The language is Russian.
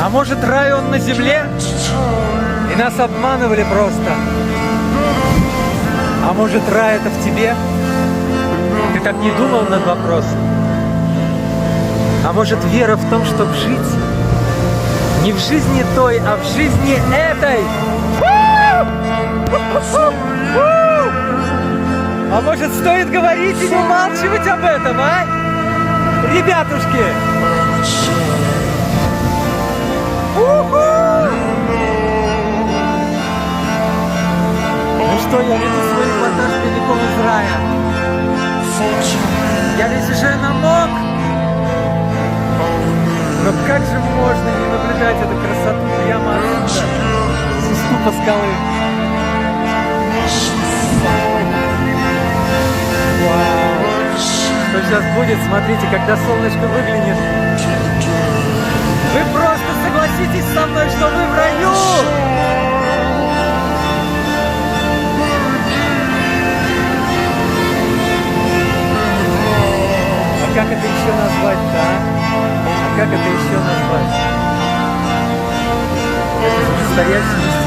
А может, рай он на земле? И нас обманывали просто. А может, рай это в тебе? Ты так не думал над вопросом? А может, вера в том, чтобы жить? Не в жизни той, а в жизни этой! А может, стоит говорить и не умалчивать об этом, а? Ребятушки! Ну что, я веду свой эпатаж прямиком из рая. Я ведь уже намок. Но как же можно не наблюдать эту красоту прямо отсюда, с уступа скалы? Вау! Что сейчас будет, смотрите, когда солнышко выглянет. Вы просто согласитесь со мной, что вы в раю! А как это еще назвать-то, а? Как это еще назвать? Это настоящий